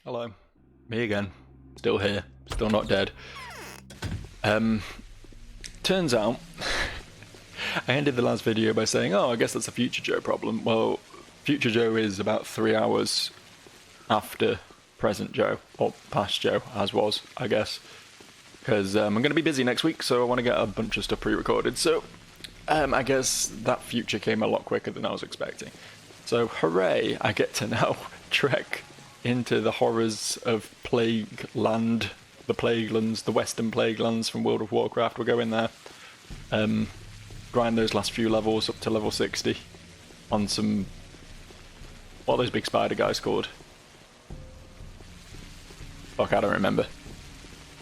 Hello. Me again. Still here. Still not dead. Turns out, I ended the last video by saying, oh, I guess that's a Future Joe problem. Well, Future Joe is about 3 hours after present Joe, or past Joe, as was, I guess. Because I'm going to be busy next week, so I want to get a bunch of stuff pre-recorded. So, I guess that future came a lot quicker than I was expecting. So, hooray, I get to now trek into the horrors of Plague Land, the Plaguelands, the Western Plaguelands from World of Warcraft. We'll go in there, grind those last few levels up to level 60 on some... what are those big spider guys called? Fuck, I don't remember.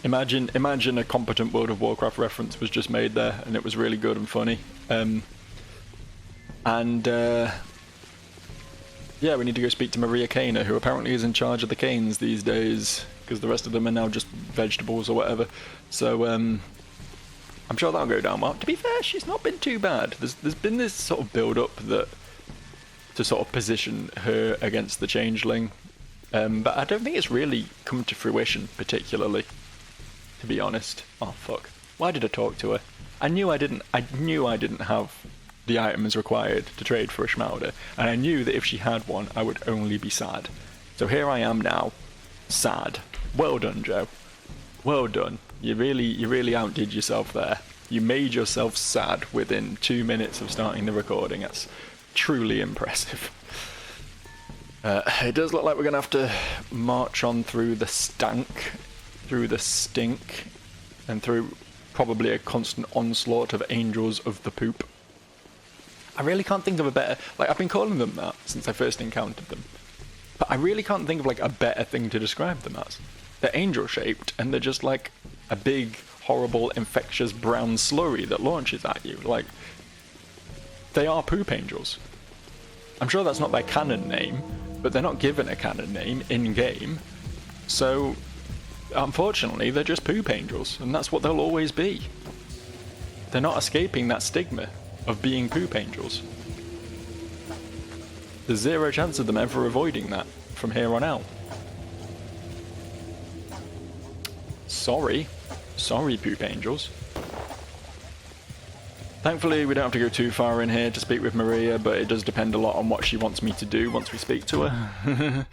Imagine a competent World of Warcraft reference was just made there, and it was really good and funny. Yeah, we need to go speak to Maria Kaner, who apparently is in charge of the canes these days, because the rest of them are now just vegetables or whatever. So, I'm sure that'll go down well. To be fair, she's not been too bad. There's been this sort of build-up that to sort of position her against the Changeling, but I don't think it's really come to fruition particularly, to be honest. Oh fuck! Why did I talk to her? I knew I didn't have the items required to trade for a Schmauder, and I knew that if she had one, I would only be sad. So here I am now, sad. Well done, Joe. Well done. You really outdid yourself there. You made yourself sad within 2 minutes of starting the recording. That's truly impressive. It does look like we're going to have to march on through the stank, through the stink, and through probably a constant onslaught of angels of the poop. I really can't think of a better... like, I've been calling them that since I first encountered them. But I really can't think of, like, a better thing to describe them as. They're angel-shaped, and they're just, like, a big, horrible, infectious brown slurry that launches at you. Like, they are poop angels. I'm sure that's not their canon name, but they're not given a canon name in-game. So, unfortunately, they're just poop angels, and that's what they'll always be. They're not escaping that stigma of being poop angels. There's zero chance of them ever avoiding that from here on out. Sorry, poop angels. Thankfully, we don't have to go too far in here to speak with Maria, but it does depend a lot on what she wants me to do once we speak to her.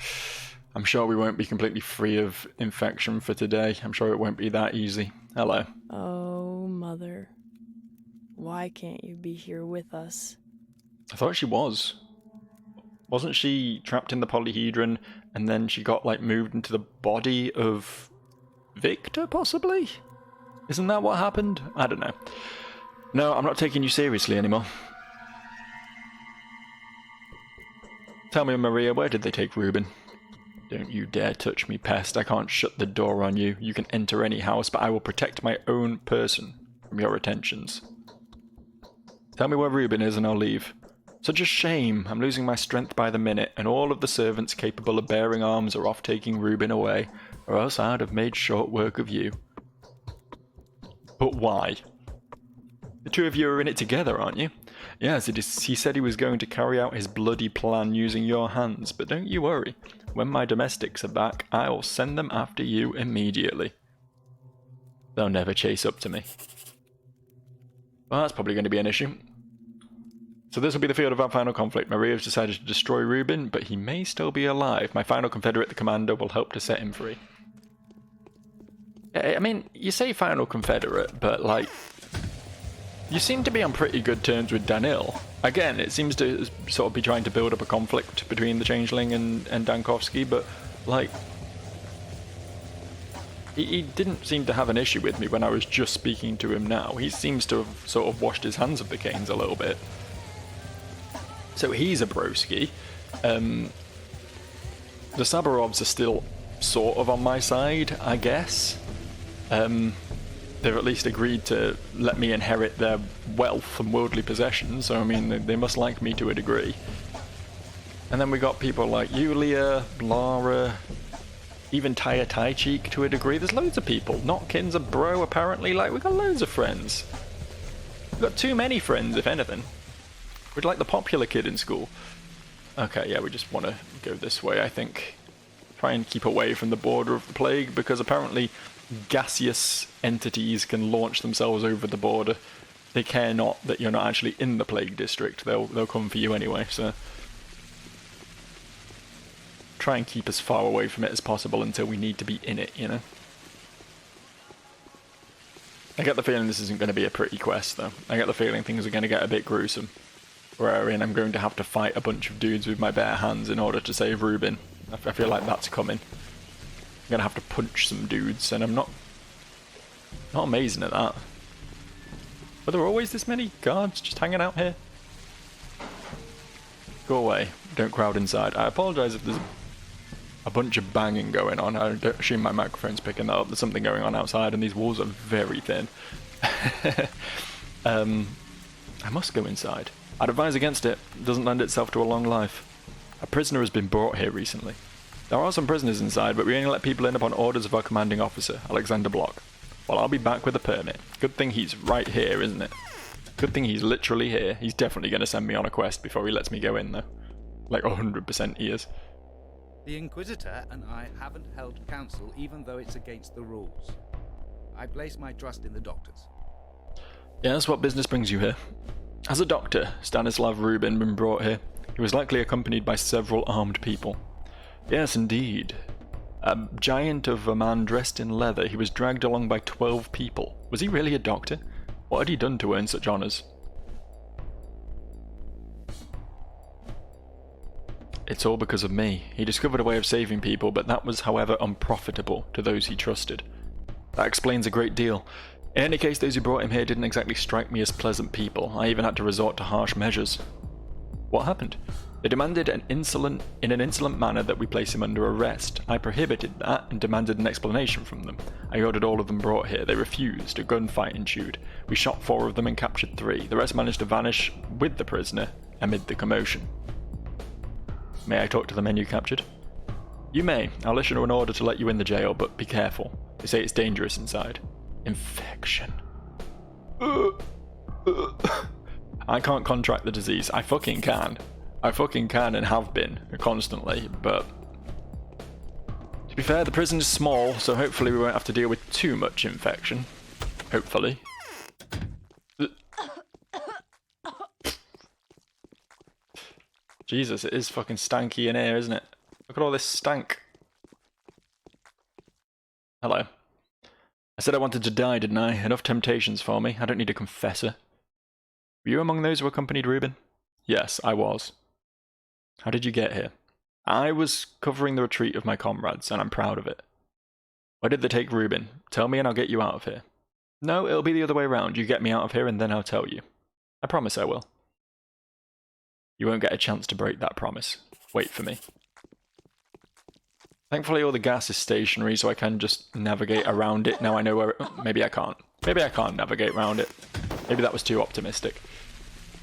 I'm sure we won't be completely free of infection for today. I'm sure it won't be that easy. Hello. Oh, Mother. Why can't you be here with us? I thought she was. Wasn't she trapped in the polyhedron and then she got, like, moved into the body of Victor, possibly? Isn't that what happened? I don't know. No, I'm not taking you seriously anymore. Tell me, Maria, where did they take Reuben? Don't you dare touch me, pest. I can't shut the door on you. You can enter any house, but I will protect my own person from your attentions. Tell me where Reuben is and I'll leave. Such a shame. I'm losing my strength by the minute, and all of the servants capable of bearing arms are off taking Reuben away, or else I'd have made short work of you. But why? The two of you are in it together, aren't you? Yes, he said he was going to carry out his bloody plan using your hands, but don't you worry. When my domestics are back, I'll send them after you immediately. They'll never chase up to me. Well, that's probably going to be an issue. So this will be the field of our final conflict. Maria's decided to destroy Reuben, but he may still be alive. My final confederate, the commander, will help to set him free. I mean, you say final confederate, but, like, you seem to be on pretty good terms with Danil. Again, it seems to sort of be trying to build up a conflict between the Changeling and Dankovsky, but, like, he didn't seem to have an issue with me when I was just speaking to him now. He seems to have sort of washed his hands of the Canes a little bit. So he's a broski. The Sabarovs are still sort of on my side, I guess. They've at least agreed to let me inherit their wealth and worldly possessions, so I mean, they must like me to a degree. And then we got people like Yulia, Lara, even Taya Tai Cheek to a degree. There's loads of people. Notkin's a bro, apparently. Like, we got loads of friends. We've got too many friends, if anything. We're like the popular kid in school. Okay, yeah, we just want to go this way, I think. Try and keep away from the border of the plague, because apparently gaseous entities can launch themselves over the border. They care not that you're not actually in the plague district. They'll come for you anyway, so try and keep as far away from it as possible until we need to be in it, you know? I get the feeling this isn't going to be a pretty quest, though. I get the feeling things are going to get a bit gruesome, wherein I'm going to have to fight a bunch of dudes with my bare hands in order to save Reuben. I feel like that's coming. I'm going to have to punch some dudes, and I'm not amazing at that. Are there always this many guards just hanging out here? Go away. Don't crowd inside. I apologise if there's a bunch of banging going on. I don't assume my microphone's picking that up. There's something going on outside, and these walls are very thin. I must go inside. I'd advise against it. It doesn't lend itself to a long life. A prisoner has been brought here recently. There are some prisoners inside, but we only let people in upon orders of our commanding officer, Alexander Block. Well, I'll be back with a permit. Good thing he's right here, isn't it? Good thing he's literally here. He's definitely going to send me on a quest before he lets me go in, though. Like 100% he is. The Inquisitor and I haven't held council, even though it's against the rules. I place my trust in the doctors. Yes, what business brings you here? Has a doctor, Stanislav Rubin, been brought here? He was likely accompanied by several armed people. Yes, indeed. A giant of a man dressed in leather. He was dragged along by 12 people. Was he really a doctor? What had he done to earn such honours? It's all because of me. He discovered a way of saving people, but that was, however, unprofitable to those he trusted. That explains a great deal. In any case, those who brought him here didn't exactly strike me as pleasant people. I even had to resort to harsh measures. What happened? They demanded in an insolent manner that we place him under arrest. I prohibited that and demanded an explanation from them. I ordered all of them brought here. They refused. A gunfight ensued. We shot 4 of them and captured 3. The rest managed to vanish with the prisoner amid the commotion. May I talk to the men you captured? You may. I'll issue an order to let you in the jail, but be careful. They say it's dangerous inside. Infection. I can't contract the disease. I fucking can. I fucking can and have been constantly, but to be fair, the prison is small, so hopefully we won't have to deal with too much infection. Hopefully. Jesus, it is fucking stanky in here, isn't it? Look at all this stank. Hello. I said I wanted to die, didn't I? Enough temptations for me. I don't need a confessor. Were you among those who accompanied Reuben? Yes, I was. How did you get here? I was covering the retreat of my comrades, and I'm proud of it. Why did they take Reuben? Tell me and I'll get you out of here. No, it'll be the other way round. You get me out of here and then I'll tell you. I promise I will. You won't get a chance to break that promise. Wait for me. Thankfully all the gas is stationary, so I can just navigate around it. Now I know where maybe I can't. Maybe I can't navigate around it. Maybe that was too optimistic.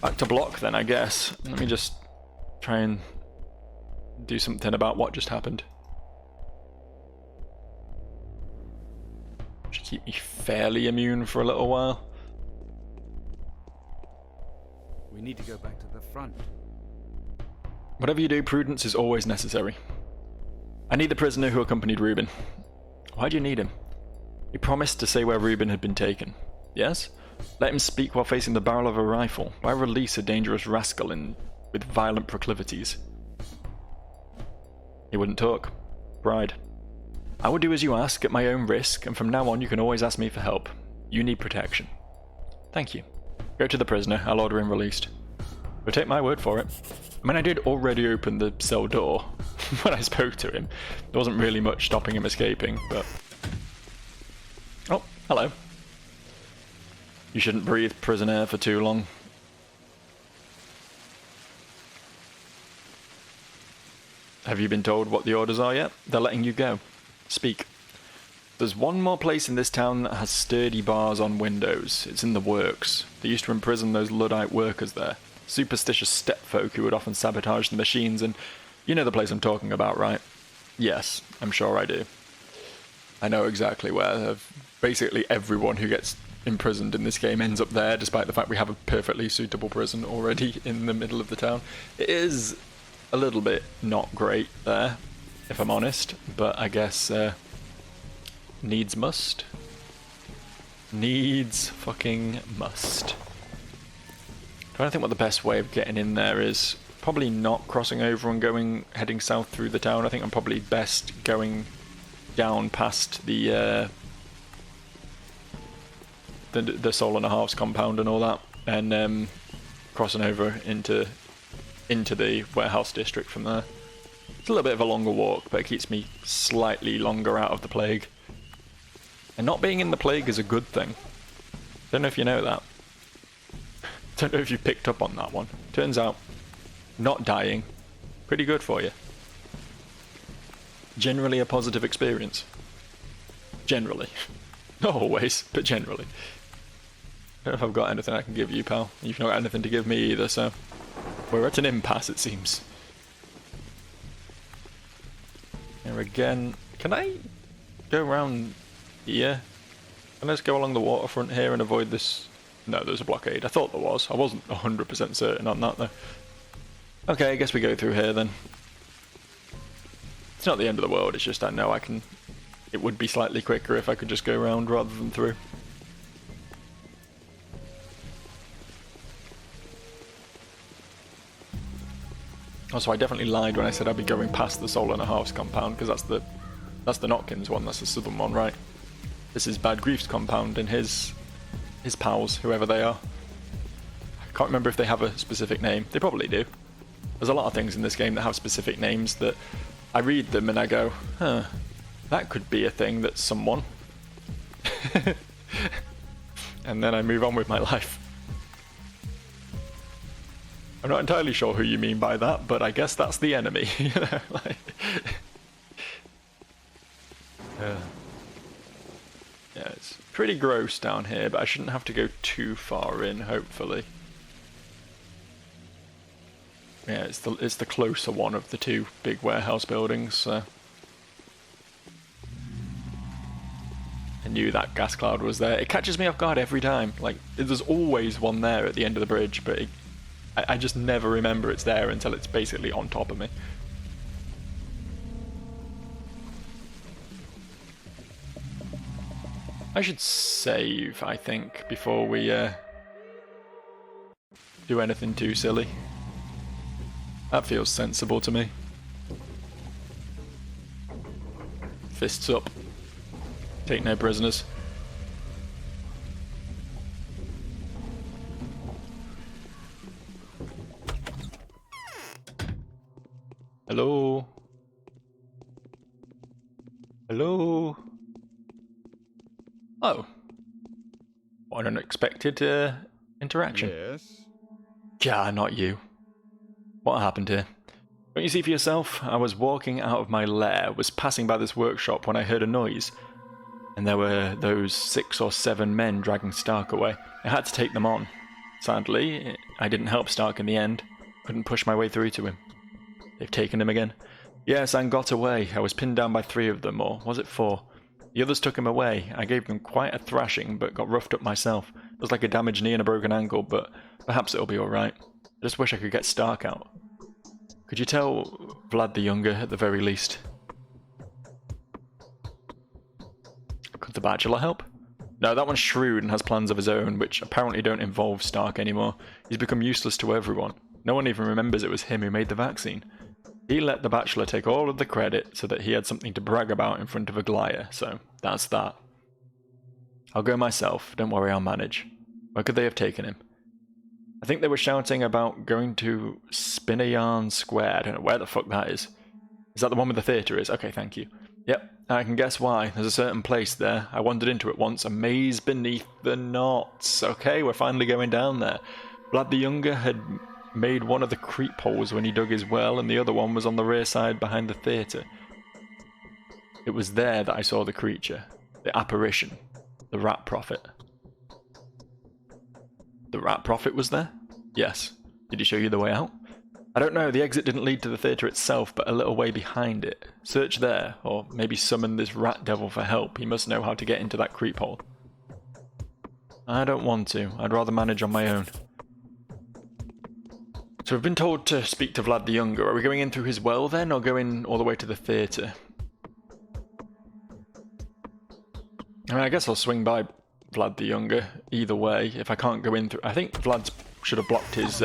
Back to Block then, I guess. Let me just try and do something about what just happened. Should keep me fairly immune for a little while. We need to go back to the front. Whatever you do, prudence is always necessary. I need the prisoner who accompanied Reuben. Why do you need him? He promised to say where Reuben had been taken. Yes? Let him speak while facing the barrel of a rifle. Why release a dangerous rascal with violent proclivities? He wouldn't talk. Pride. I will do as you ask, at my own risk, and from now on you can always ask me for help. You need protection. Thank you. Go to the prisoner. I'll order him released. But take my word for it. I mean, I did already open the cell door when I spoke to him. There wasn't really much stopping him escaping, but... Oh, hello. You shouldn't breathe prison air for too long. Have you been told what the orders are yet? They're letting you go. Speak. There's one more place in this town that has sturdy bars on windows. It's in the works. They used to imprison those Luddite workers there. Superstitious stepfolk who would often sabotage the machines, and you know the place I'm talking about, right? Yes, I'm sure I do. I know exactly where. Basically everyone who gets imprisoned in this game ends up there, despite the fact we have a perfectly suitable prison already in the middle of the town. It is a little bit not great there. if I'm honest, but I guess needs must. Needs fucking must. Trying to think what the best way of getting in there is. Probably not crossing over and heading south through the town. I think I'm probably best going down past the Soul and a Half's compound and all that, and crossing over into the warehouse district from there. It's a little bit of a longer walk, but it keeps me slightly longer out of the plague. And not being in the plague is a good thing. Don't know if you know that. Don't know if you picked up on that one. Turns out, not dying, pretty good for you. Generally a positive experience. Generally. Not always, but generally. I don't know if I've got anything I can give you, pal. You've not got anything to give me either, so... We're at an impasse, it seems. Here again... Can I go around here? Can I just go along the waterfront here and avoid this... No, there's a blockade. I thought there was. I wasn't 100% certain on that, though. Okay, I guess we go through here, then. It's not the end of the world, it's just I know I can... It would be slightly quicker if I could just go around rather than through. Also, I definitely lied when I said I'd be going past the Soul and a Half's compound, because that's the Notkins one, that's the southern one, right? This is Bad Grief's compound and his pals, whoever they are. I can't remember if they have a specific name. They probably do. There's a lot of things in this game that have specific names that I read them and I go, huh, that could be a thing that's someone. And then I move on with my life. I'm not entirely sure who you mean by that, but I guess that's the enemy. You know, like... Yeah, it's pretty gross down here, but I shouldn't have to go too far in, hopefully. Yeah, it's the closer one of the two big warehouse buildings, so... I knew that gas cloud was there. It catches me off guard every time. Like, there's always one there at the end of the bridge, but I just never remember it's there until it's basically on top of me. I should save, I think, before we do anything too silly. That feels sensible to me. Fists up. Take no prisoners. Hello? Hello? Oh. What an unexpected interaction. Yes? Yeah, not you. What happened here? Don't you see for yourself? I was walking out of my lair, was passing by this workshop when I heard a noise. And there were those 6 or 7 men dragging Stark away. I had to take them on. Sadly, I didn't help Stark in the end. Couldn't push my way through to him. They've taken him again. Yes, and got away. I was pinned down by 3 of them, or was it 4? The others took him away. I gave them quite a thrashing, but got roughed up myself. It was like a damaged knee and a broken ankle, but perhaps it'll be alright. I just wish I could get Stark out. Could you tell Vlad the Younger, at the very least? Could the Bachelor help? No, that one's shrewd and has plans of his own, which apparently don't involve Stark anymore. He's become useless to everyone. No one even remembers it was him who made the vaccine. He let the Bachelor take all of the credit so that he had something to brag about in front of Aglaya, so that's that. I'll go myself, don't worry, I'll manage. Where could they have taken him? I think they were shouting about going to Spinayarn Square. I don't know where the fuck that is. Is that the one where the theatre is? Okay, thank you. Yep, I can guess why. There's a certain place there. I wandered into it once. A maze beneath the knots. Okay, we're finally going down there. Vlad the Younger had made one of the creep holes when he dug his well, and the other one was on the rear side behind the theatre. It was there that I saw the creature. The apparition. The Rat Prophet. The Rat Prophet was there? Yes. Did he show you the way out? I don't know, the exit didn't lead to the theatre itself, but a little way behind it. Search there, or maybe summon this rat devil for help. He must know how to get into that creep hole. I don't want to. I'd rather manage on my own. So we've been told to speak to Vlad the Younger. Are we going in through his well then, or going all the way to the theatre? I mean, I guess I'll swing by Vlad the Younger either way. If I can't go in through, I think Vlad should have blocked his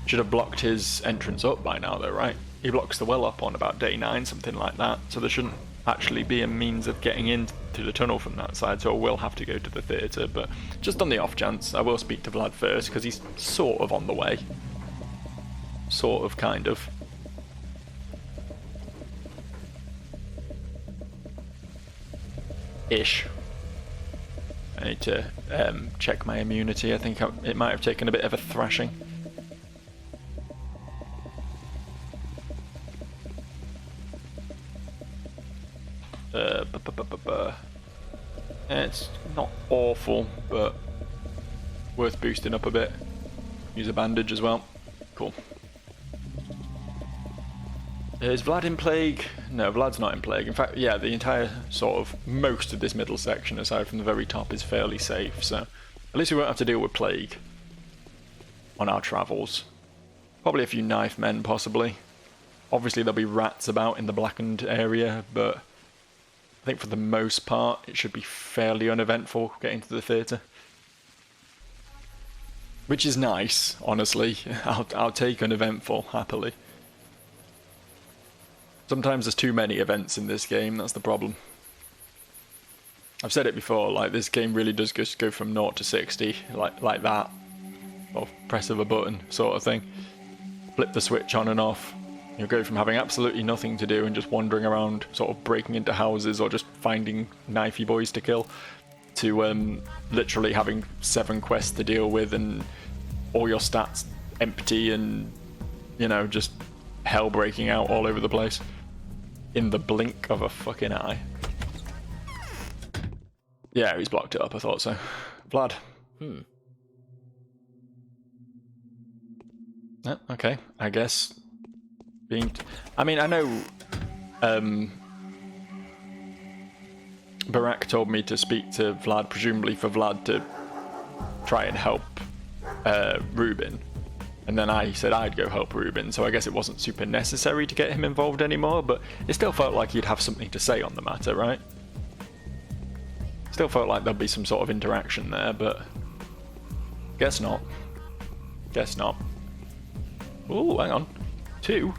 should have blocked his entrance up by now, though, right? He blocks the well up on about day 9, something like that. So there shouldn't actually be a means of getting into the tunnel from that side. So I will have to go to the theatre, but just on the off chance, I will speak to Vlad first because he's sort of on the way, sort of, kind of. Ish. I need to check my immunity. I think it might have taken a bit of a thrashing. It's not awful, but worth boosting up a bit. Use a bandage as well. Cool. Is Vlad in Plague? No, Vlad's not in Plague. In fact, yeah, the entire sort of most of this middle section, aside from the very top, is fairly safe. So at least we won't have to deal with Plague on our travels. Probably a few knife men, possibly. Obviously, there'll be rats about in the blackened area, but I think for the most part, it should be fairly uneventful getting to the theatre. Which is nice, honestly. I'll take uneventful, happily. Sometimes there's too many events in this game, that's the problem. I've said it before, like, this game really does just go from 0 to 60, like that. Or press of a button, sort of thing. Flip the switch on and off. You'll go from having absolutely nothing to do and just wandering around, sort of breaking into houses or just finding knifey boys to kill, to literally having 7 quests to deal with and all your stats empty and, you know, just hell breaking out all over the place. In the blink of a fucking eye. Yeah, he's blocked it up, I thought so. Vlad. Oh, okay, I guess. I mean, I know Barak told me to speak to Vlad, presumably for Vlad to try and help Ruben. And then I said I'd go help Ruben, so I guess it wasn't super necessary to get him involved anymore, but it still felt like he'd have something to say on the matter, right? Still felt like there'd be some sort of interaction there, but guess not. Guess not. Ooh, hang on. 2?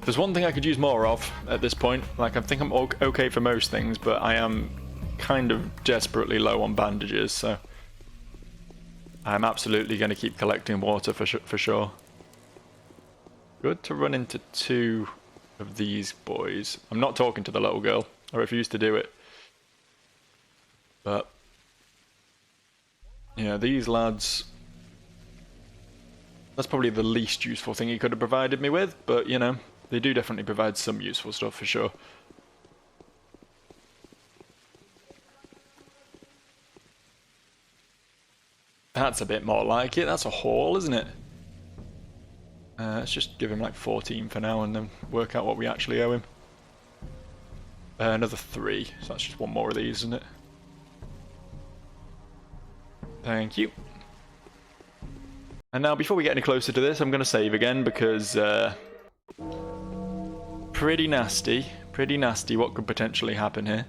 There's one thing I could use more of at this point. Like, I think I'm okay for most things, but I am kind of desperately low on bandages, so I'm absolutely going to keep collecting water for sure. Good to run into 2 of these boys. I'm not talking to the little girl. I refuse to do it. But yeah, these lads, that's probably the least useful thing he could have provided me with, but you know, they do definitely provide some useful stuff for sure. That's a bit more like it. That's a haul, isn't it? Let's just give him like 14 for now and then work out what we actually owe him. Another 3, so that's just 1 more of these, isn't it? Thank you. And now, before we get any closer to this, I'm going to save again because pretty nasty what could potentially happen here.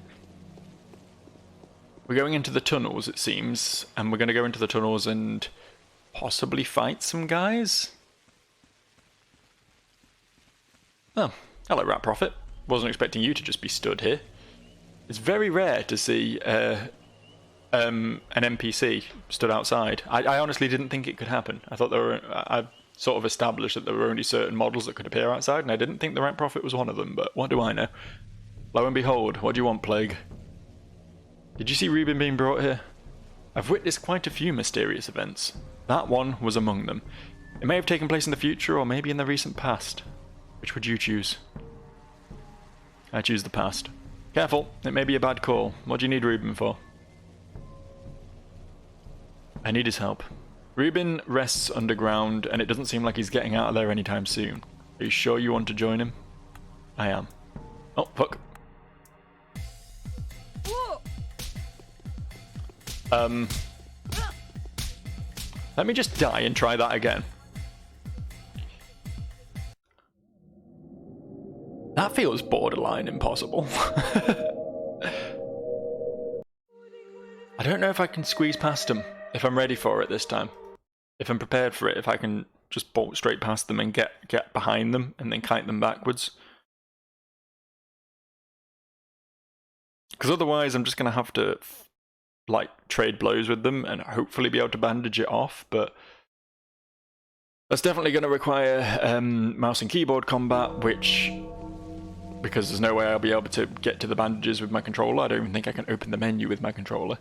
We're going into the tunnels, it seems, and we're going to go into the tunnels and possibly fight some guys. Oh, hello, Rat Prophet. Wasn't expecting you to just be stood here. It's very rare to see an NPC stood outside. I honestly didn't think it could happen. I thought I sort of established that there were only certain models that could appear outside, and I didn't think the Rat Prophet was one of them, but what do I know? Lo and behold, what do you want, Plague? Did you see Ruben being brought here? I've witnessed quite a few mysterious events. That one was among them. It may have taken place in the future, or maybe in the recent past. Which would you choose? I choose the past. Careful, it may be a bad call. What do you need Ruben for? I need his help. Ruben rests underground, and it doesn't seem like he's getting out of there anytime soon. Are you sure you want to join him? I am. Oh, fuck. Let me just die and try that again. That feels borderline impossible. I don't know if I can squeeze past them, if I'm ready for it this time. If I'm prepared for it, if I can just bolt straight past them and get behind them and then kite them backwards. Because otherwise I'm just going to have to like trade blows with them and hopefully be able to bandage it off, but that's definitely going to require mouse and keyboard combat, which, because there's no way I'll be able to get to the bandages with my controller. I don't even think I can open the menu with my controller.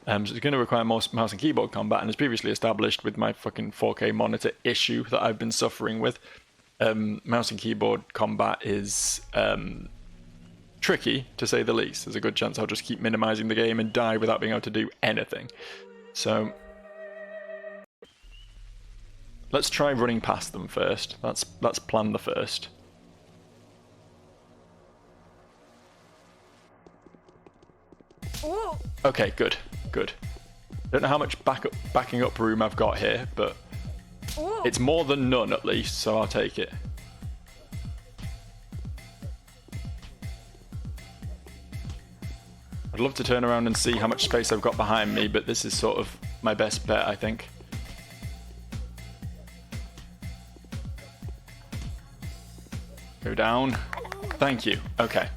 So it's going to require mouse and keyboard combat, and as previously established with my fucking 4K monitor issue that I've been suffering with, mouse and keyboard combat is tricky, to say the least. There's a good chance I'll just keep minimizing the game and die without being able to do anything. So let's try running past them first. Let's plan the first. Okay, good. Don't know how much backing up room I've got here, but it's more than none at least, so I'll take it. I'd love to turn around and see how much space I've got behind me, but this is sort of my best bet, I think. Go down. Thank you. Okay.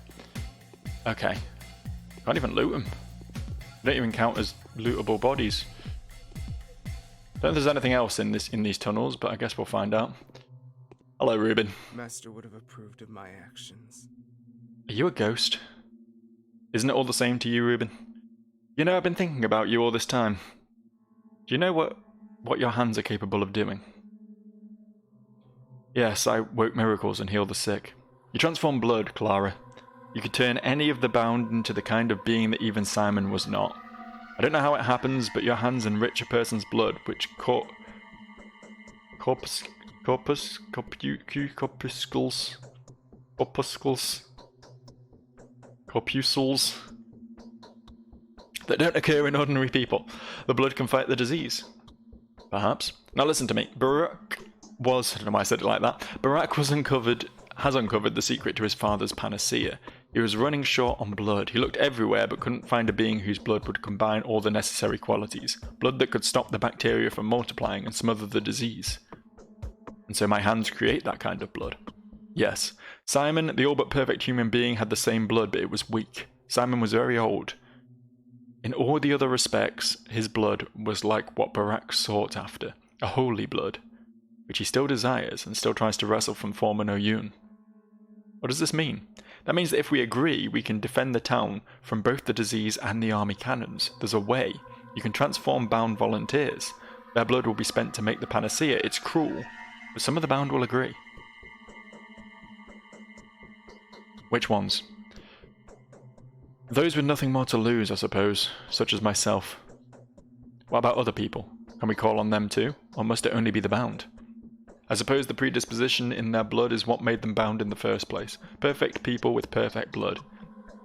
Can't even loot them. They don't even count as lootable bodies. Don't know if there's anything else in these tunnels, but I guess we'll find out. Hello, Ruben. Master would have approved of my actions. Are you a ghost? Isn't it all the same to you, Ruben? You know, I've been thinking about you all this time. Do you know what your hands are capable of doing? Yes, I work miracles and heal the sick. You transform blood, Clara. You could turn any of the bound into the kind of being that even Simon was not. I don't know how it happens, but your hands enrich a person's blood, which corpuscles that don't occur in ordinary people. The blood can fight the disease. Perhaps. Now listen to me. I don't know why I said it like that. Barak has uncovered the secret to his father's panacea. He was running short on blood. He looked everywhere but couldn't find a being whose blood would combine all the necessary qualities. Blood that could stop the bacteria from multiplying and smother the disease. And so my hands create that kind of blood. Yes, Simon, the all but perfect human being, had the same blood, but it was weak. Simon was very old. In all the other respects, his blood was like what Barak sought after, a holy blood, which he still desires and still tries to wrestle from former Noyun. What does this mean? That means that if we agree, we can defend the town from both the disease and the army cannons. There's a way. You can transform bound volunteers. Their blood will be spent to make the panacea. It's cruel, but some of the bound will agree. Which ones? Those with nothing more to lose, I suppose, such as myself. What about other people? Can we call on them too, or must it only be the bound? I suppose the predisposition in their blood is what made them bound in the first place. Perfect people with perfect blood.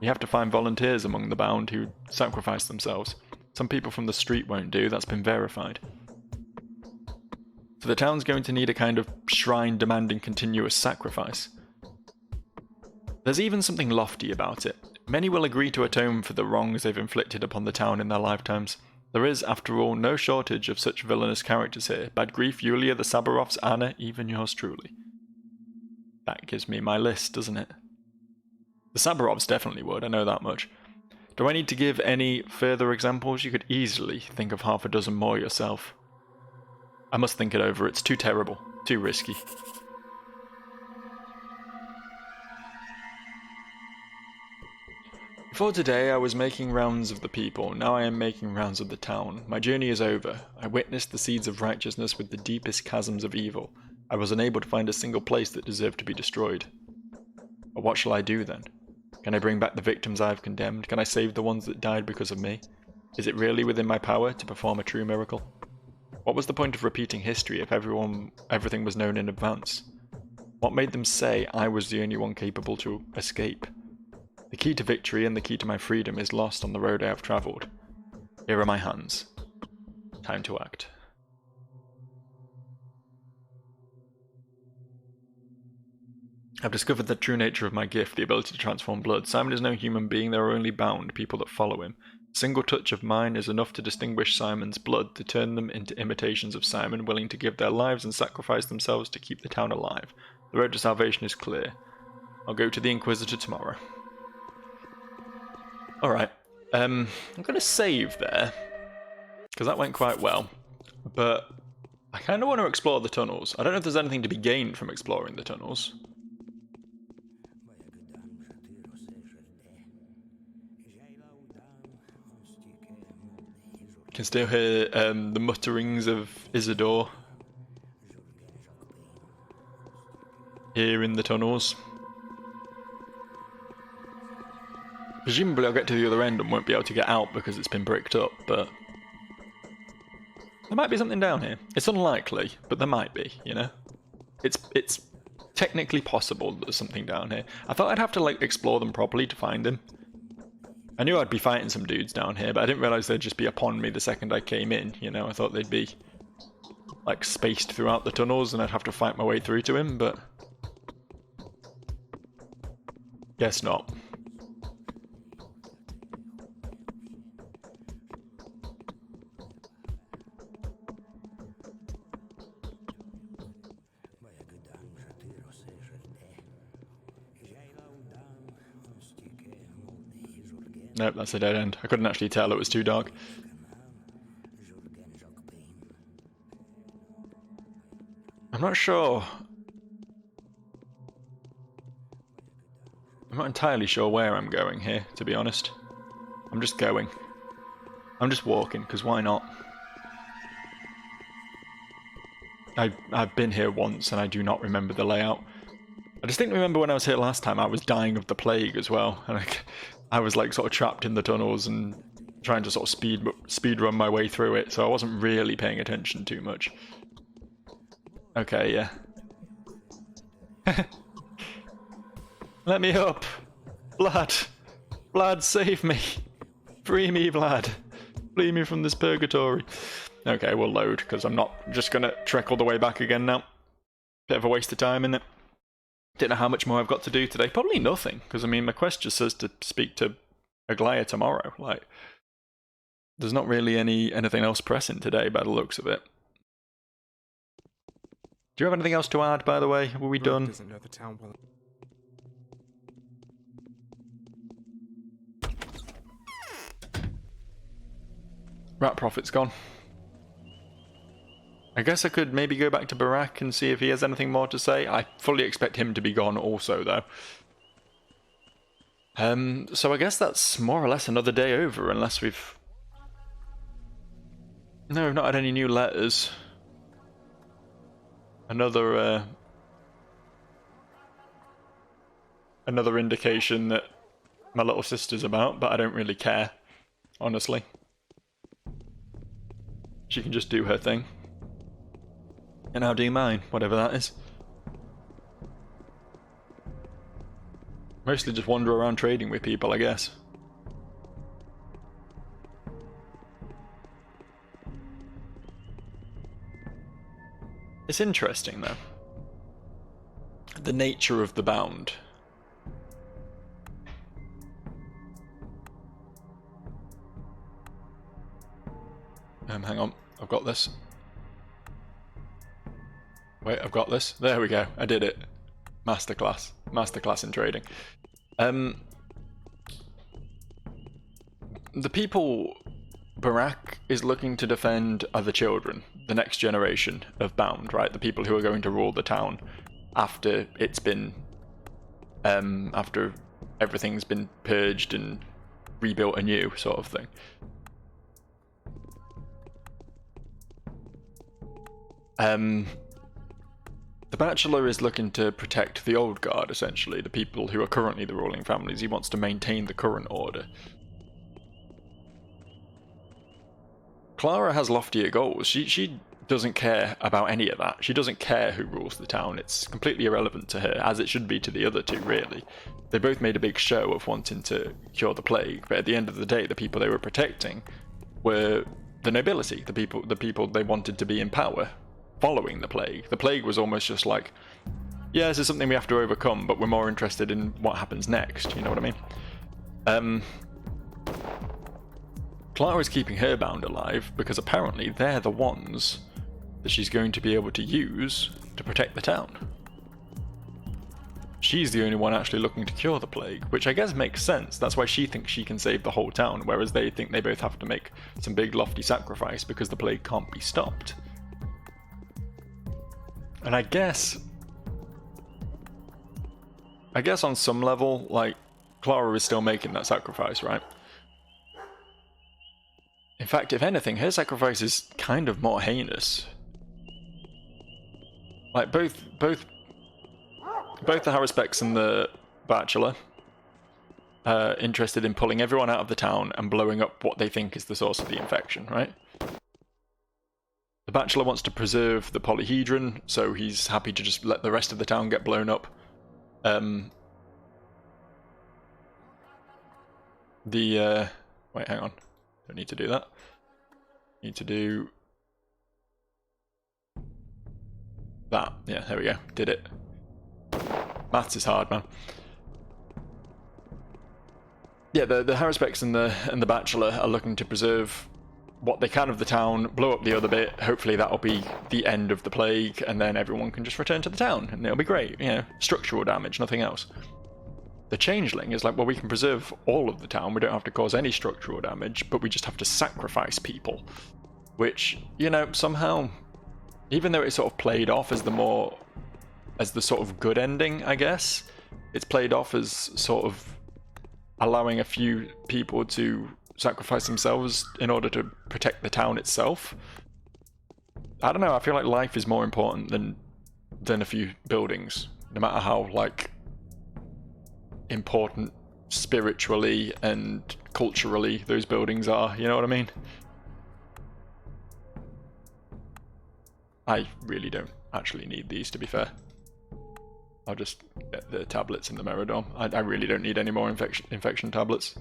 You have to find volunteers among the bound who sacrifice themselves. Some people from the street won't do, that's been verified. So the town's going to need a kind of shrine demanding continuous sacrifice. There's even something lofty about it. Many will agree to atone for the wrongs they've inflicted upon the town in their lifetimes. There is, after all, no shortage of such villainous characters here. Bad Grief, Yulia, the Sabarovs, Anna, even yours truly. That gives me my list, doesn't it? The Sabarovs definitely would, I know that much. Do I need to give any further examples? You could easily think of half a dozen more yourself. I must think it over, it's too terrible, too risky. Before today, I was making rounds of the people. Now I am making rounds of the town. My journey is over. I witnessed the seeds of righteousness with the deepest chasms of evil. I was unable to find a single place that deserved to be destroyed. But what shall I do then? Can I bring back the victims I have condemned? Can I save the ones that died because of me? Is it really within my power to perform a true miracle? What was the point of repeating history if everything was known in advance? What made them say I was the only one capable to escape? The key to victory and the key to my freedom is lost on the road I have travelled. Here are my hands. Time to act. I've discovered the true nature of my gift, the ability to transform blood. Simon is no human being, there are only bound, people that follow him. A single touch of mine is enough to distinguish Simon's blood, to turn them into imitations of Simon, willing to give their lives and sacrifice themselves to keep the town alive. The road to salvation is clear. I'll go to the Inquisitor tomorrow. Alright, I'm going to save there, because that went quite well, but I kind of want to explore the tunnels. I don't know if there's anything to be gained from exploring the tunnels. Can still hear the mutterings of Isidore here in the tunnels. Presumably I'll get to the other end and won't be able to get out because it's been bricked up, but there might be something down here. It's unlikely, but there might be, you know? It's technically possible that there's something down here. I thought I'd have to, like, explore them properly to find him. I knew I'd be fighting some dudes down here, but I didn't realise they'd just be upon me the second I came in, you know? I thought they'd be, like, spaced throughout the tunnels and I'd have to fight my way through to him, but guess not. Nope, that's a dead end. I couldn't actually tell, it was too dark. I'm not sure. I'm not entirely sure where I'm going here, to be honest. I'm just going. I'm just walking, because why not? I've been here once and I do not remember the layout. I distinctly remember when I was here last time I was dying of the plague as well. And I was like sort of trapped in the tunnels and trying to sort of speed run my way through it, so I wasn't really paying attention too much. Okay, yeah. Let me up! Vlad! Vlad, save me! Free me, Vlad! Free me from this purgatory. Okay, we'll load, because I'm not just gonna trek all the way back again now. Bit of a waste of time, innit? Don't know how much more I've got to do today. Probably nothing, because I mean, my quest just says to speak to Aglaia tomorrow. Like, there's not really anything else pressing today by the looks of it. Do you have anything else to add, by the way? Were we done? Doesn't know the town well. Rat Prophet's gone. I guess I could maybe go back to Barak and see if he has anything more to say. I fully expect him to be gone also, though. So I guess that's more or less another day over, unless we've... No, we've not had any new letters. Another indication that my little sister's about, but I don't really care, honestly. She can just do her thing. And I'll do mine, whatever that is. Mostly just wander around trading with people, I guess. It's interesting, though. The nature of the bound. Hang on, I've got this. Wait, I've got this. There we go. I did it. Masterclass. Masterclass in trading. The people Barak is looking to defend are the children, the next generation of Bound, right? The people who are going to rule the town after it's been, after everything's been purged and rebuilt anew, sort of thing. The Bachelor is looking to protect the old guard, essentially, the people who are currently the ruling families. He wants to maintain the current order. Clara has loftier goals. She doesn't care about any of that. She doesn't care who rules the town. It's completely irrelevant to her, as it should be to the other two, really. They both made a big show of wanting to cure the plague, but at the end of the day, the people they were protecting were the nobility, the people they wanted to be in power following the plague. The plague was almost just like yeah, this is something we have to overcome, but we're more interested in what happens next, you know what I mean? Clara's keeping her bound alive because apparently they're the ones that she's going to be able to use to protect the town. She's the only one actually looking to cure the plague, which I guess makes sense. That's why she thinks she can save the whole town, whereas they think they both have to make some big lofty sacrifice because the plague can't be stopped. And I guess on some level, like, Clara is still making that sacrifice, right? In fact, if anything, her sacrifice is kind of more heinous. Like, both the Haruspecs and the Bachelor are interested in pulling everyone out of the town and blowing up what they think is the source of the infection, right? The Bachelor wants to preserve the polyhedron, so he's happy to just let the rest of the town get blown up. Wait, hang on. Don't need to do that. Need to do that. Yeah, there we go. Did it. Maths is hard, man. Yeah, the Haruspecs and the Bachelor are looking to preserve what they can of the town, blow up the other bit. Hopefully that'll be the end of the plague, and then everyone can just return to the town, and it'll be great. You know, structural damage, nothing else. The Changeling is like, well, we can preserve all of the town, we don't have to cause any structural damage, but we just have to sacrifice people. Which, you know, somehow, even though it's sort of played off as the sort of good ending, I guess, it's played off as sort of allowing a few people to sacrifice themselves in order to protect the town itself. I don't know, I feel like life is more important than a few buildings, no matter how, like, important spiritually and culturally those buildings are, you know what I mean? I really don't actually need these, to be fair. I'll just get the tablets in the Meridome. I really don't need any more infection tablets.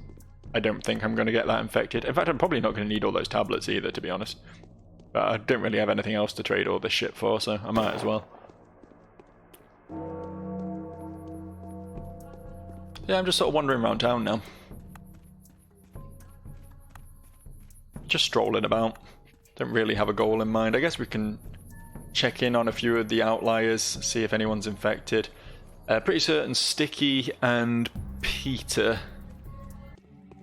I don't think I'm going to get that infected. In fact, I'm probably not going to need all those tablets either, to be honest. But I don't really have anything else to trade all this shit for, so I might as well. Yeah, I'm just sort of wandering around town now. Just strolling about. Don't really have a goal in mind. I guess we can check in on a few of the outliers, see if anyone's infected. Pretty certain Sticky and Peter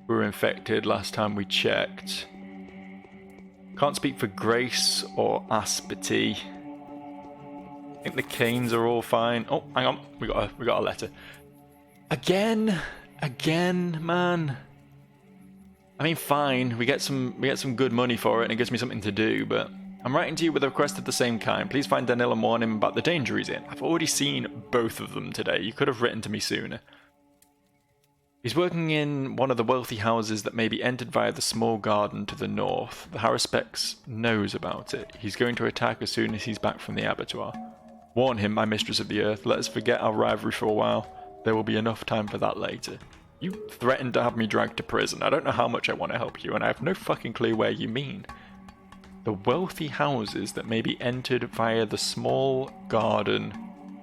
were infected last time we checked. Can't speak for Grace or Aspity. I think the Canes are all fine. Oh, hang on, we got a letter. Again, man. I mean, fine. We get some good money for it, and it gives me something to do. But I'm writing to you with a request of the same kind. Please find Danil and warn him about the danger he's in. I've already seen both of them today. You could have written to me sooner. He's working in one of the wealthy houses that may be entered via the small garden to the north. The Haruspecs knows about it. He's going to attack as soon as he's back from the abattoir. Warn him, my mistress of the earth. Let us forget our rivalry for a while. There will be enough time for that later. You threatened to have me dragged to prison. I don't know how much I want to help you, and I have no fucking clue where you mean. The wealthy houses that may be entered via the small garden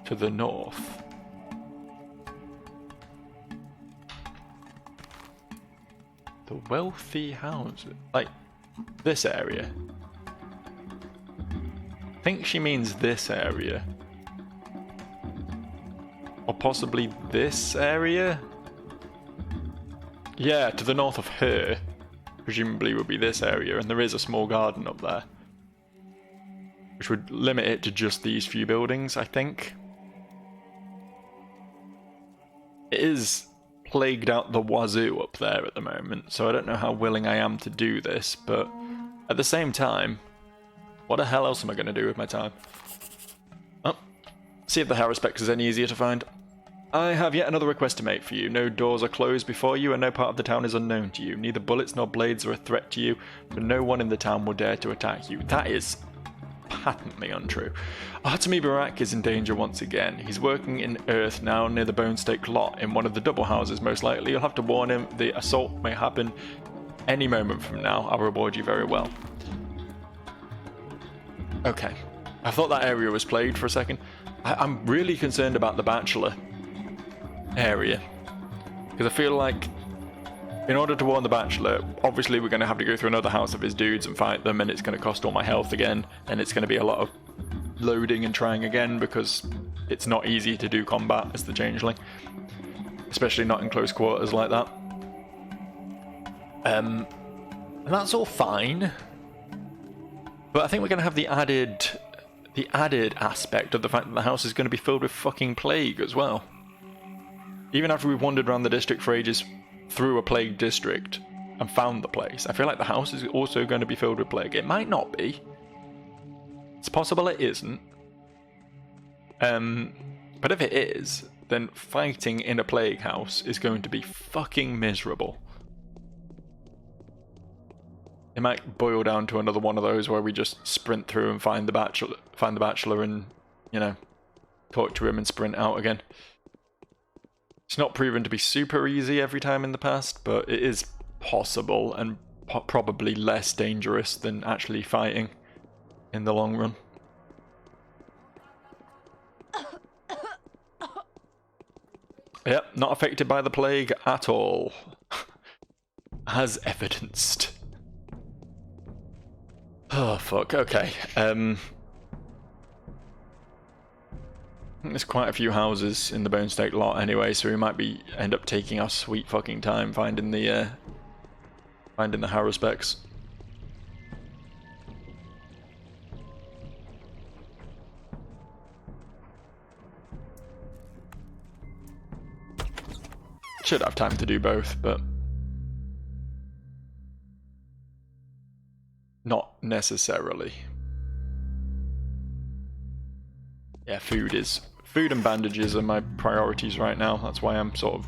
to the north. The wealthy houses? Like, this area? I think she means this area. Or possibly this area? Yeah, to the north of her. Presumably would be this area, and there is a small garden up there. Which would limit it to just these few buildings, I think. It is plagued out the wazoo up there at the moment, so I don't know how willing I am to do this, but at the same time, what the hell else am I going to do with my time? Oh, see if the Haruspecs is any easier to find. I have yet another request to make for you. No doors are closed before you, and no part of the town is unknown to you. Neither bullets nor blades are a threat to you, but no one in the town will dare to attack you. That is patently untrue. Artemi Barak is in danger once again. He's working in Earth now near the Bone Stake Lot in one of the double houses, most likely. You'll have to warn him. The assault may happen any moment from now. I'll reward you very well. Okay. I thought that area was plagued for a second. I'm really concerned about the Bachelor area. Because I feel like in order to warn the Bachelor, obviously we're going to have to go through another house of his dudes and fight them, and it's going to cost all my health again, and it's going to be a lot of loading and trying again, because it's not easy to do combat as the Changeling. Especially not in close quarters like that. And that's all fine. But I think we're going to have the added aspect of the fact that the house is going to be filled with fucking plague as well. Even after we've wandered around the district for ages through a plague district and found the place, I feel like the house is also going to be filled with plague. It might not be. It's possible it isn't. But if it is, then fighting in a plague house is going to be fucking miserable. It might boil down to another one of those where we just sprint through and find the bachelor and, you know, talk to him and sprint out again. It's not proven to be super easy every time in the past, but it is possible and probably less dangerous than actually fighting in the long run. Yep, not affected by the plague at all. As evidenced. Oh, fuck, okay. There's quite a few houses in the Bone Stake lot anyway, so we might end up taking our sweet fucking time finding the Haruspecs. Should have time to do both, but not necessarily. Yeah, food and bandages are my priorities right now. That's why I'm sort of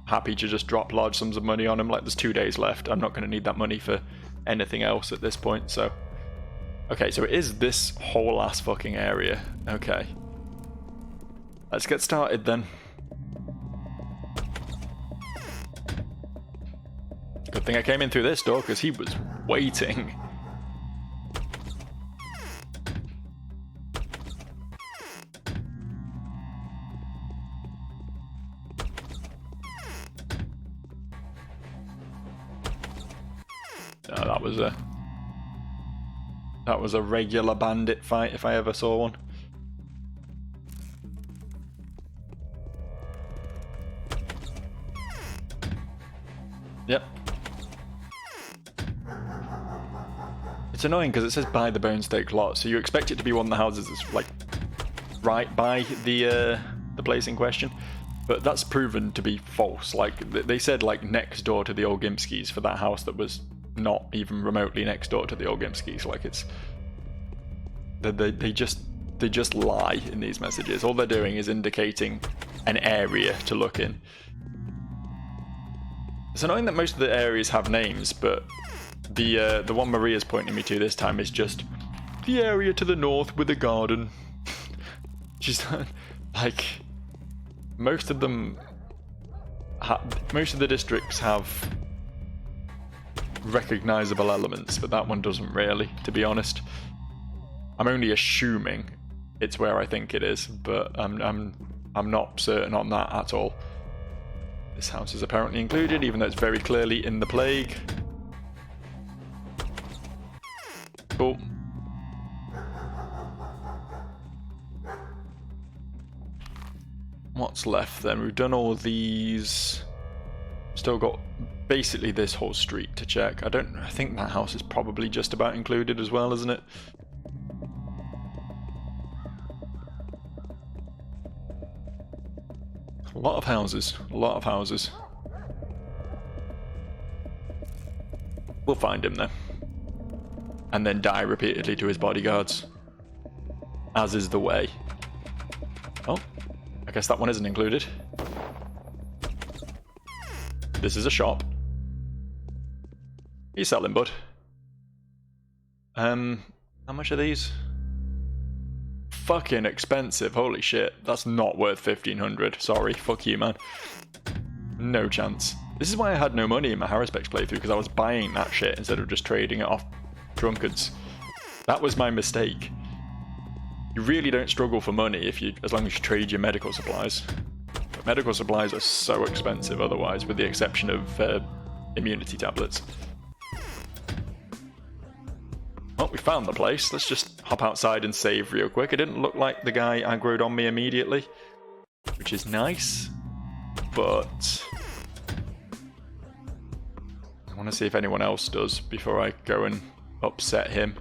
happy to just drop large sums of money on them. Like, there's 2 days left. I'm not going to need that money for anything else at this point, so... Okay, so it is this whole ass fucking area. Okay. Let's get started then. Good thing I came in through this door, because he was waiting. No, that was a regular bandit fight if I ever saw one. Yep. It's annoying because it says by the Bone Stake lot, so you expect it to be one of the houses that's like right by the place in question, but that's proven to be false. Like they said, like next door to the Olgimskis for that house that was not even remotely next door to the Olgimskis. Like it's they just lie in these messages. All they're doing is indicating an area to look in. It's annoying that most of the areas have names, but the one Maria's pointing me to this time is just the area to the north with a garden. She's like, most of the districts have recognizable elements, but that one doesn't really, to be honest. I'm only assuming it's where I think it is, but I'm not certain on that at all. This house is apparently included, even though it's very clearly in the plague. Cool. What's left then? We've done all these. Still got basically this whole street to check. I think that house is probably just about included as well, isn't it? A lot of houses. A lot of houses. We'll find him though. And then die repeatedly to his bodyguards. As is the way. Oh, I guess that one isn't included. This is a shop. You selling, bud? How much are these? Fucking expensive, holy shit. That's not worth 1,500. Sorry, fuck you, man. No chance. This is why I had no money in my Haruspecs playthrough, because I was buying that shit instead of just trading it off drunkards. That was my mistake. You really don't struggle for money as long as you trade your medical supplies. But medical supplies are so expensive otherwise, with the exception of immunity tablets. Well, we found the place. Let's just hop outside and save real quick. It didn't look like the guy aggroed on me immediately, which is nice, but I want to see if anyone else does before I go and upset him.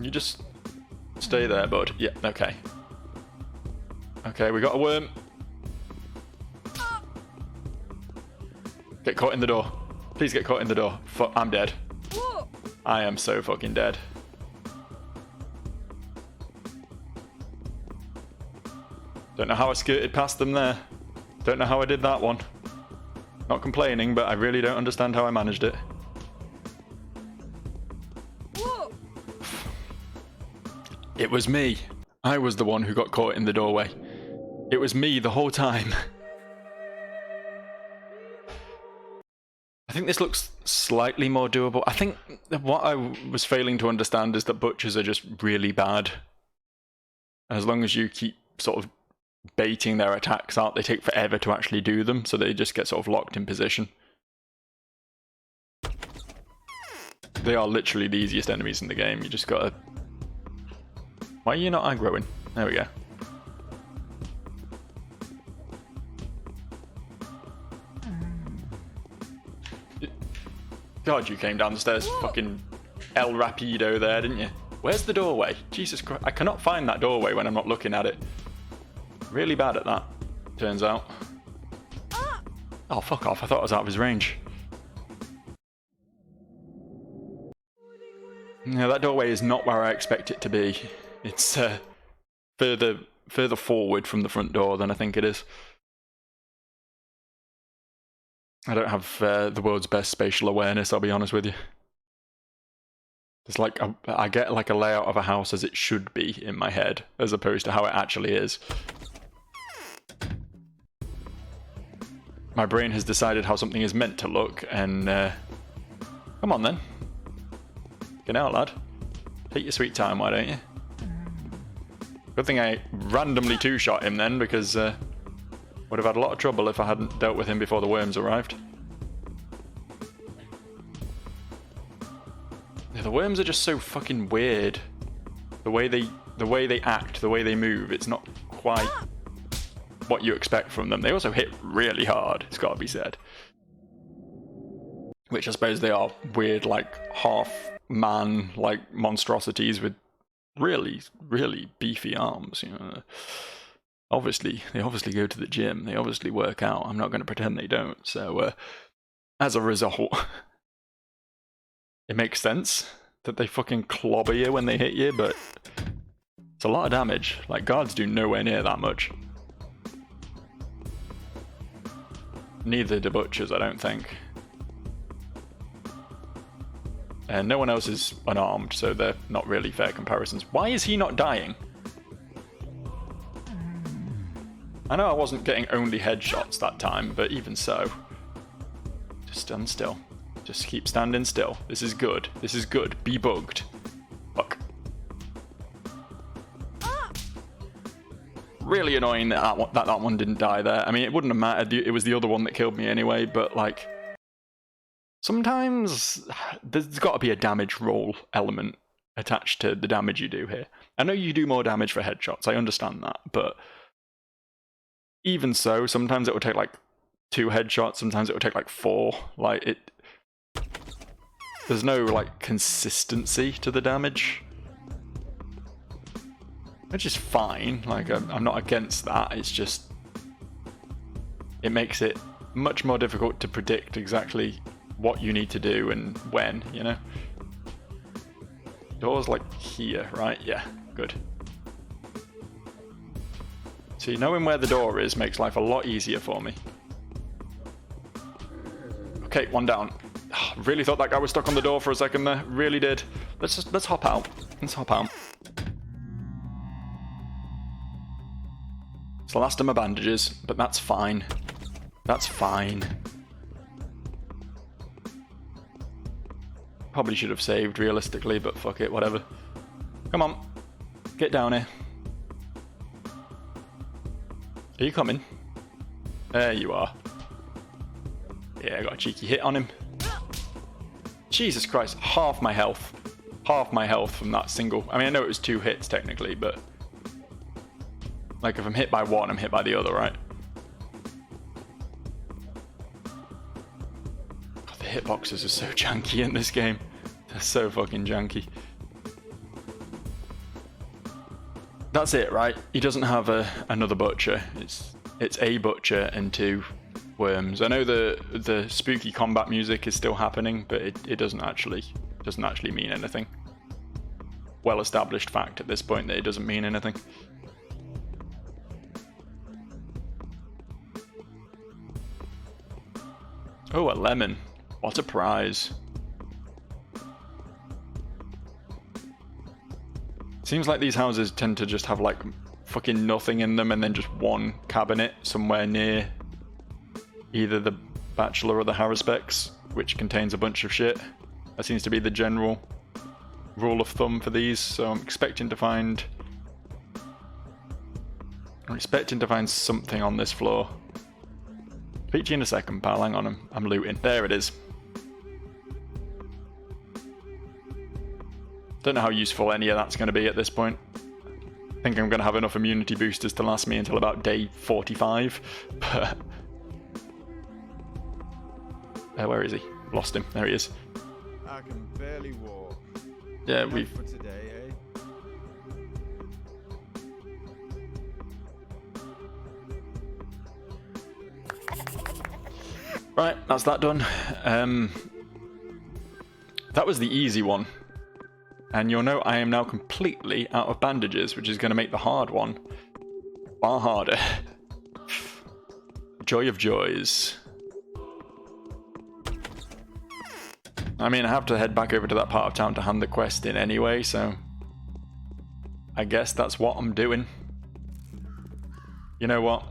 You just stay there, bud. Yeah, okay. Okay, we got a worm. Get caught in the door. Please get caught in the door. I'm dead. I am so fucking dead. Don't know how I skirted past them there. Don't know how I did that one. Not complaining, but I really don't understand how I managed it. It was me. I was the one who got caught in the doorway. It was me the whole time. I think this looks slightly more doable. I think what I was failing to understand is that butchers are just really bad. As long as you keep sort of baiting their attacks out, they take forever to actually do them, so they just get sort of locked in position. They are literally the easiest enemies in the game. You just gotta... Why are you not aggroing? There we go. God, you came down the stairs fucking El Rapido there, didn't you? Where's the doorway? Jesus Christ. I cannot find that doorway when I'm not looking at it. Really bad at that, turns out. Oh, fuck off. I thought I was out of his range. No, that doorway is not where I expect it to be. It's further forward from the front door than I think it is. I don't have the world's best spatial awareness, I'll be honest with you. It's like I get like a layout of a house as it should be in my head, as opposed to how it actually is. My brain has decided how something is meant to look, and come on then. Get out, lad. Take your sweet time, why don't you? Good thing I randomly two-shot him then, because would have had a lot of trouble if I hadn't dealt with him before the worms arrived. Yeah, the worms are just so fucking weird. The way they act, the way they move, it's not quite what you expect from them. They also hit really hard, it's gotta be said. Which I suppose they are weird, like half-man, like monstrosities with really, really beefy arms, you know. They obviously go to the gym, they obviously work out. I'm not going to pretend they don't. So, as a result, it makes sense that they fucking clobber you when they hit you, but it's a lot of damage. Like, guards do nowhere near that much. Neither do butchers, I don't think. And no one else is unarmed, so they're not really fair comparisons. Why is he not dying? I know I wasn't getting only headshots that time, but even so. Just stand still. Just keep standing still. This is good. This is good. Be bugged. Fuck. Really annoying that that one didn't die there. I mean, it wouldn't have mattered. It was the other one that killed me anyway, but like... Sometimes there's got to be a damage roll element attached to the damage you do here. I know you do more damage for headshots, I understand that, but even so, sometimes it will take like 2 headshots, sometimes it will take like 4. Like there's no like consistency to the damage, which is fine. Like I'm not against that. It's just it makes it much more difficult to predict exactly what you need to do and when, you know? Door's like here, right? Yeah, good. See, knowing where the door is makes life a lot easier for me. Okay, one down. Really thought that guy was stuck on the door for a second there. Really did. Let's hop out. Let's hop out. It's the last of my bandages, but that's fine. That's fine. Probably should have saved realistically, but fuck it, whatever. Come on. Get down here. Are you coming? There you are. Yeah, I got a cheeky hit on him. Jesus Christ, half my health. Half my health from that single. I mean, I know it was 2 hits technically, but... like, if I'm hit by one, I'm hit by the other, right? God, the hitboxes are so janky in this game. They're so fucking janky. That's it, right? He doesn't have another butcher. It's a butcher and 2 worms. I know the spooky combat music is still happening, but it doesn't actually mean anything. Well established fact at this point that it doesn't mean anything. Oh, a lemon. What a prize. Seems like these houses tend to just have like fucking nothing in them and then just one cabinet somewhere near either the bachelor or the haruspex, which contains a bunch of shit. That seems to be the general rule of thumb for these, so I'm expecting to find something on this floor. Speak to you in a second, pal. Hang on, I'm looting. There it is. Don't know how useful any of that's going to be at this point. I think I'm going to have enough immunity boosters to last me until about day 45. But where is he? Lost him. There he is. I can barely walk. Yeah, Enough we've... for today, Right, that's that done. That was the easy one. And you'll know I am now completely out of bandages, which is going to make the hard one far harder. Joy of joys. I mean, I have to head back over to that part of town to hand the quest in anyway, so I guess that's what I'm doing. You know what?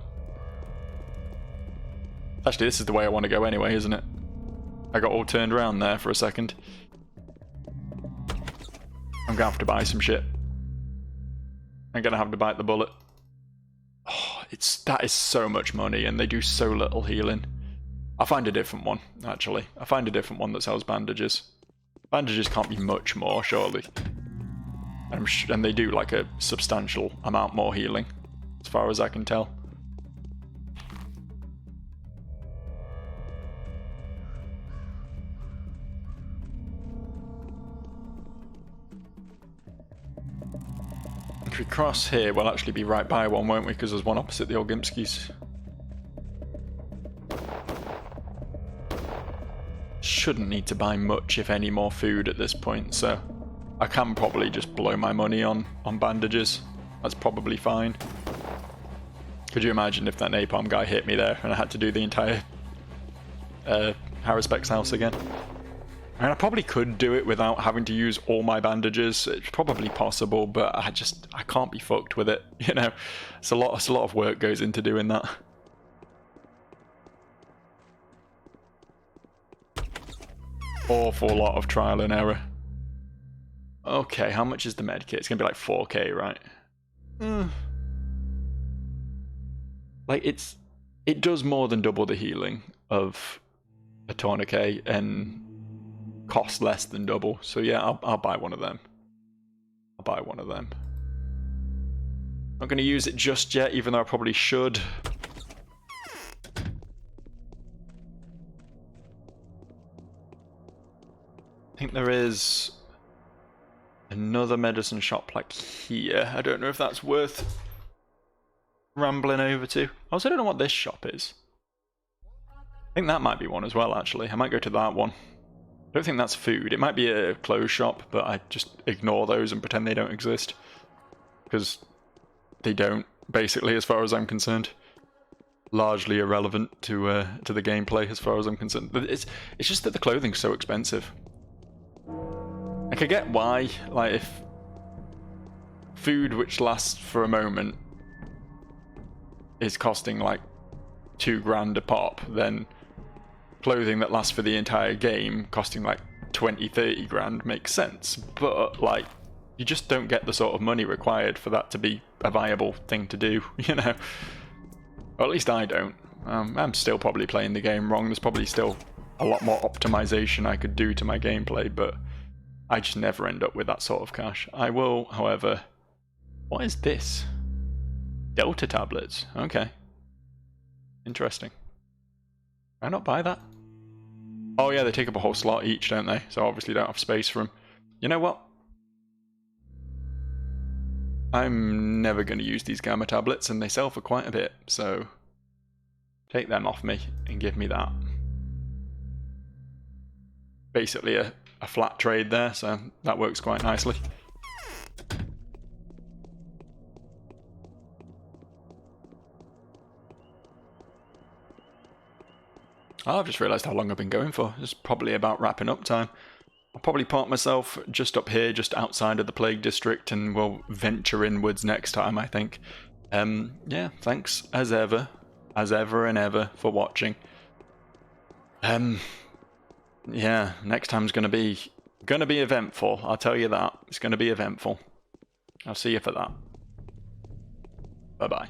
Actually, this is the way I want to go anyway, isn't it? I got all turned around there for a second. I'm gonna have to buy some shit. I'm gonna have to bite the bullet. Oh, that is so much money, and they do so little healing. I'll find a different one, actually. I'll find a different one that sells bandages. Bandages can't be much more, surely. And they do like a substantial amount more healing, as far as I can tell. If we cross here, we'll actually be right by one, won't we? Because there's one opposite the old Gimpskis. Shouldn't need to buy much, if any, more food at this point, so I can probably just blow my money on bandages. That's probably fine. Could you imagine if that napalm guy hit me there and I had to do the entire Haruspex house again? I mean, I probably could do it without having to use all my bandages. It's probably possible, but I can't be fucked with it. You know, it's a lot of work goes into doing that. Awful lot of trial and error. Okay, how much is the med kit? It's gonna be like 4k, right? Like it does more than double the healing of a tourniquet and cost less than double. So yeah, I'll buy one of them. I'll buy one of them. Not gonna use it just yet, even though I probably should. I think there is another medicine shop like here. I don't know if that's worth rambling over to. I also don't know what this shop is. I think that might be one as well, actually. I might go to that one. I don't think that's food. It might be a clothes shop, but I just ignore those and pretend they don't exist. Because they don't, basically, as far as I'm concerned. Largely irrelevant to the gameplay, as far as I'm concerned. But it's just that the clothing's so expensive. I could get why, like, if food which lasts for a moment is costing like 2 grand a pop, then clothing that lasts for the entire game costing like 20-30 grand makes sense. But like, you just don't get the sort of money required for that to be a viable thing to do, you know? Or at least I don't. I'm still probably playing the game wrong. There's probably still a lot more optimization I could do to my gameplay, but I just never end up with that sort of cash. I will, however... What is this? Delta tablets. Okay. Interesting. Can I not buy that? Oh yeah, they take up a whole slot each, don't they? So obviously don't have space for them. You know what? I'm never going to use these gamma tablets, and they sell for quite a bit, so take them off me and give me that. Basically a flat trade there, so that works quite nicely. Oh, I've just realised how long I've been going for. It's probably about wrapping up time. I'll probably park myself just up here, just outside of the Plague District, and we'll venture inwards next time, I think. Yeah, thanks as ever and ever for watching. Yeah, next time's gonna be eventful, I'll tell you that. It's gonna be eventful. I'll see you for that. Bye-bye.